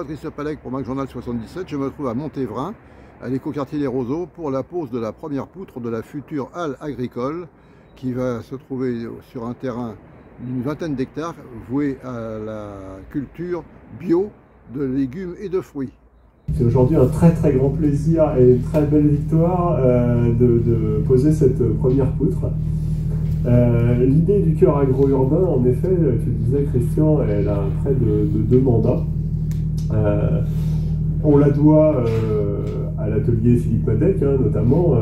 Patrice Palec pour MacJournal 77, je me trouve à Montévrain, à l'écoquartier Les Roseaux, pour la pose de la première poutre de la future halle agricole qui va se trouver sur un terrain d'une vingtaine d'hectares voué à la culture bio de légumes et de fruits. C'est aujourd'hui un très grand plaisir et une très belle victoire de poser cette première poutre. L'idée du cœur agro-urbain, en effet, tu le disais Christian, elle a près de 2 mandats. On la doit à l'atelier Philippe Madec, notamment,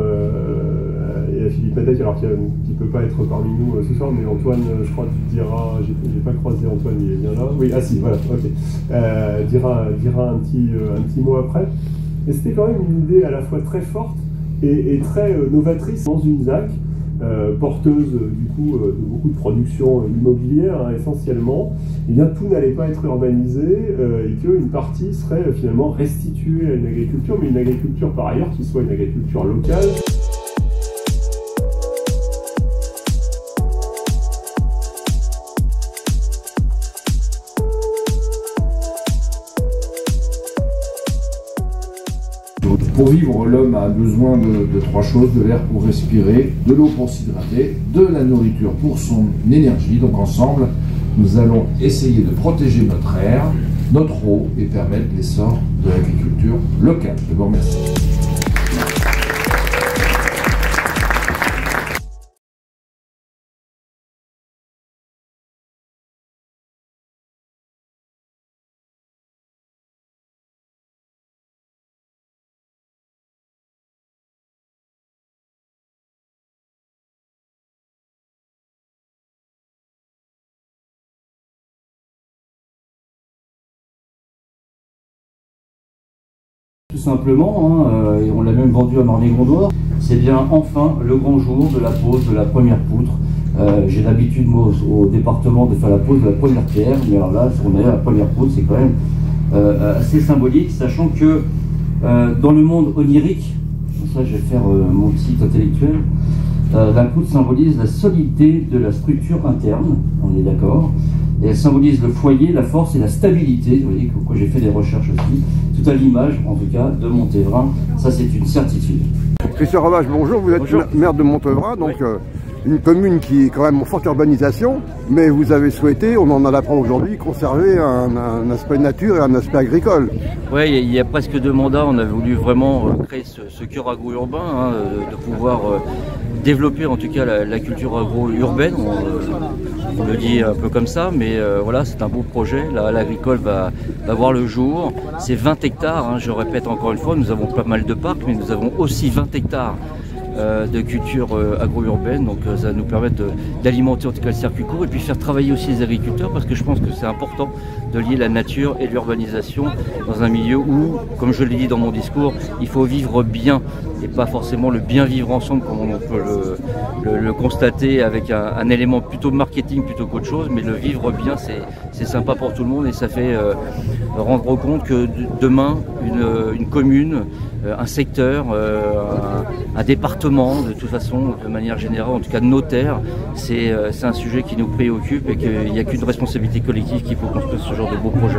et à Philippe Madec, alors qu'il ne peut pas être parmi nous ce soir, mais Antoine, je crois que tu diras, j'ai pas croisé Antoine, il est bien là. Oui, ah si, voilà, ok. Dira un petit mot après. Et c'était quand même une idée à la fois très forte et très novatrice dans une ZAC, porteuse du coup de beaucoup de production immobilière essentiellement. Et bien tout n'allait pas être urbanisé et qu'une partie serait finalement restituée à une agriculture, mais une agriculture par ailleurs qui soit une agriculture locale. Pour vivre, l'homme a besoin de 3 choses: de l'air pour respirer, de l'eau pour s'hydrater, de la nourriture pour son énergie. Donc ensemble, nous allons essayer de protéger notre air, notre eau et permettre l'essor de l'agriculture locale. Je vous remercie. Tout simplement, et on l'a même vendu à Marly-Gondoire, c'est bien enfin le grand jour de la pose de la première poutre. J'ai l'habitude moi au département de faire la pose de la première pierre, mais alors là, on est à la première poutre, c'est quand même assez symbolique, sachant que dans le monde onirique, ça je vais faire mon site intellectuel, la poutre symbolise la solidité de la structure interne, on est d'accord, et elle symbolise le foyer, la force et la stabilité. Vous voyez que j'ai fait des recherches aussi, tout à l'image en tout cas de Montévrain, ça c'est une certitude. Christian Ravage, bonjour, vous êtes bonjour. Maire de Montévrain, donc oui. Une commune qui est quand même en forte urbanisation, mais vous avez souhaité, on en apprend aujourd'hui, conserver un aspect nature et un aspect agricole. Oui, il y a presque 2 mandats, on a voulu vraiment créer ce cœur agro-urbain, de pouvoir développer en tout cas la culture agro-urbaine, on le dit un peu comme ça, mais voilà, c'est un beau projet. L'agricole va voir le jour, c'est 20 hectares, je répète encore une fois, nous avons pas mal de parcs, mais nous avons aussi 20 hectares de culture agro-urbaine, donc ça va nous permettre d'alimenter en tout cas le circuit court et puis faire travailler aussi les agriculteurs, parce que je pense que c'est important de lier la nature et l'urbanisation dans un milieu où, comme je l'ai dit dans mon discours, il faut vivre bien et pas forcément le bien vivre ensemble comme on peut le constater avec un élément plutôt marketing plutôt qu'autre chose, mais le vivre bien c'est sympa pour tout le monde et ça fait rendre compte que demain une commune, un secteur, un département de toute façon, de manière générale, en tout cas nos terres, c'est un sujet qui nous préoccupe et qu'il n'y a qu'une responsabilité collective qu'il faut construire ce genre de beaux projets.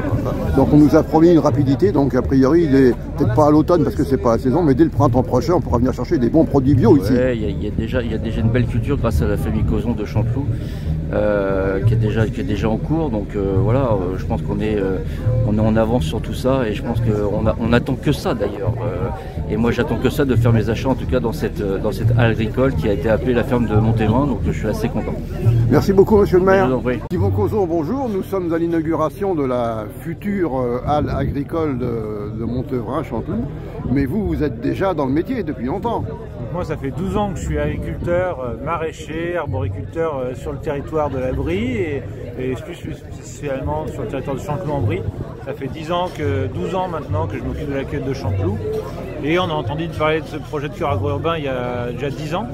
Donc on nous a promis une rapidité, donc a priori il est peut-être pas à l'automne parce que c'est pas la saison, mais dès le printemps prochain on pourra venir chercher des bons produits bio ici. Il y a déjà une belle culture grâce à la famille Causon de Chanteloup qui est déjà en cours, donc voilà, je pense qu'on est en avance sur tout ça et je pense qu'on attend que ça d'ailleurs. Et moi j'attends que ça de faire mes achats en tout cas dans cette halle agricole qui a été appelée la ferme de Montévrain, donc je suis assez content. Merci beaucoup monsieur le maire. Je vous en prie. Yvon Causon, bonjour, nous sommes à l'inauguration de la future halle agricole de Montévrain, Chanteloup, mais vous êtes déjà dans le métier depuis longtemps. Moi ça fait 12 ans que je suis agriculteur, maraîcher, arboriculteur sur le territoire de la Brie et plus spécialement sur le territoire de Chanteloup-en-Brie. Ça fait 12 ans maintenant que je m'occupe de la cueillette de Chanteloup. Et on a entendu parler de ce projet de cœur agro-urbain il y a déjà 10 ans.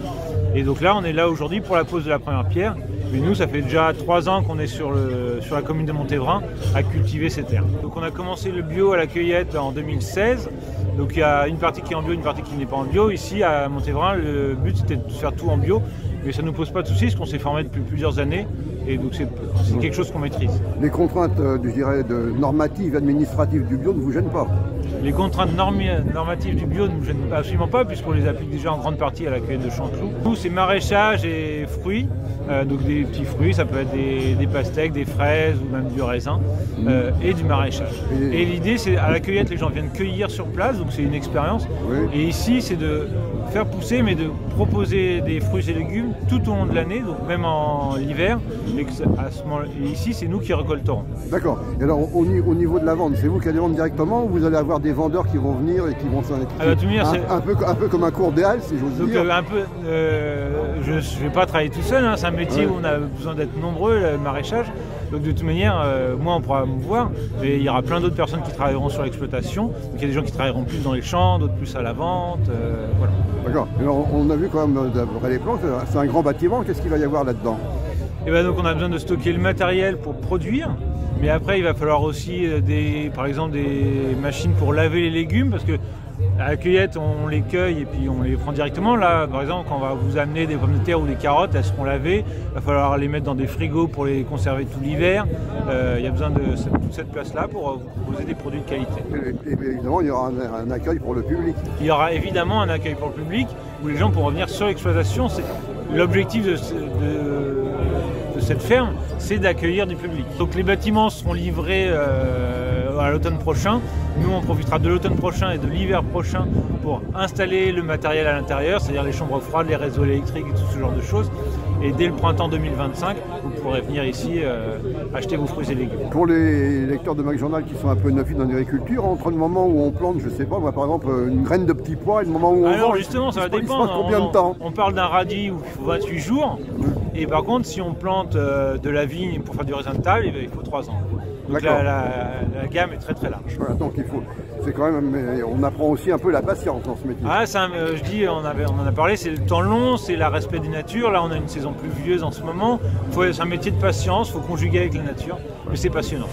Et donc là, on est là aujourd'hui pour la pose de la première pierre. Mais nous, ça fait déjà 3 ans qu'on est sur la commune de Montévrain à cultiver ces terres. Donc on a commencé le bio à la cueillette en 2016. Donc il y a une partie qui est en bio, une partie qui n'est pas en bio. Ici à Montévrain, le but c'était de faire tout en bio. Mais ça ne nous pose pas de soucis parce qu'on s'est formé depuis plusieurs années. Et donc c'est quelque chose qu'on maîtrise. Les contraintes, je dirais, normatives, administratives du bio ne vous gênent pas? Les contraintes normatives du bio ne nous gênent absolument pas, puisqu'on les applique déjà en grande partie à la cueillette de Chanteloup. Nous, c'est maraîchage et fruits, donc des petits fruits, ça peut être des pastèques, des fraises ou même du raisin, et du maraîchage. Et l'idée, c'est à la cueillette, les gens viennent cueillir sur place, donc c'est une expérience. Oui. Et ici, c'est de faire pousser, mais de proposer des fruits et légumes tout au long de l'année, donc même en hiver. Et ici, c'est nous qui récolterons. D'accord. Et alors, au niveau de la vente, c'est vous qui allez vendre directement ou vous allez avoir des vendeurs qui vont venir et qui vont un peu comme un cours des Halles, si j'ose dire. Je ne vais pas travailler tout seul, hein, c'est un métier où on a besoin d'être nombreux, le maraîchage. Donc de toute manière, moi on pourra me voir, mais il y aura plein d'autres personnes qui travailleront sur l'exploitation. Donc il y a des gens qui travailleront plus dans les champs, d'autres plus à la vente. Voilà. D'accord. Alors on a vu quand même d'après les plans, c'est un grand bâtiment, qu'est-ce qu'il va y avoir là-dedans? Et ben donc on a besoin de stocker le matériel pour produire. Mais après, il va falloir aussi, par exemple, des machines pour laver les légumes, parce que à la cueillette, on les cueille et puis on les prend directement. Là, par exemple, quand on va vous amener des pommes de terre ou des carottes, elles seront lavées. Il va falloir les mettre dans des frigos pour les conserver tout l'hiver. Il y a besoin de toute cette place-là pour vous proposer des produits de qualité. Et évidemment, il y aura un accueil pour le public. Il y aura évidemment un accueil pour le public où les gens pourront venir sur l'exploitation. L'objectif de cette ferme, c'est d'accueillir du public. Donc les bâtiments seront livrés à l'automne prochain. Nous, on profitera de l'automne prochain et de l'hiver prochain pour installer le matériel à l'intérieur, c'est-à-dire les chambres froides, les réseaux électriques et tout ce genre de choses. Et dès le printemps 2025, vous pourrez venir ici acheter vos fruits et légumes. Pour les lecteurs de Mac Journal qui sont un peu neufs dans l'agriculture, entre le moment où on plante, je sais pas, moi, par exemple, une graine de petits pois et le moment où on alors justement, ça va dépendre. Combien de temps? On parle d'un radis où il faut 28 jours. Et par contre, si on plante de la vigne pour faire du raisin de table, il faut 3 ans. Donc la gamme est très très large. Voilà, donc c'est quand même, on apprend aussi un peu la patience dans ce métier. Ah, je dis, on en a parlé, c'est le temps long, c'est le respect des natures. Là, on a une saison pluvieuse en ce moment. C'est un métier de patience, il faut conjuguer avec la nature, mais c'est passionnant.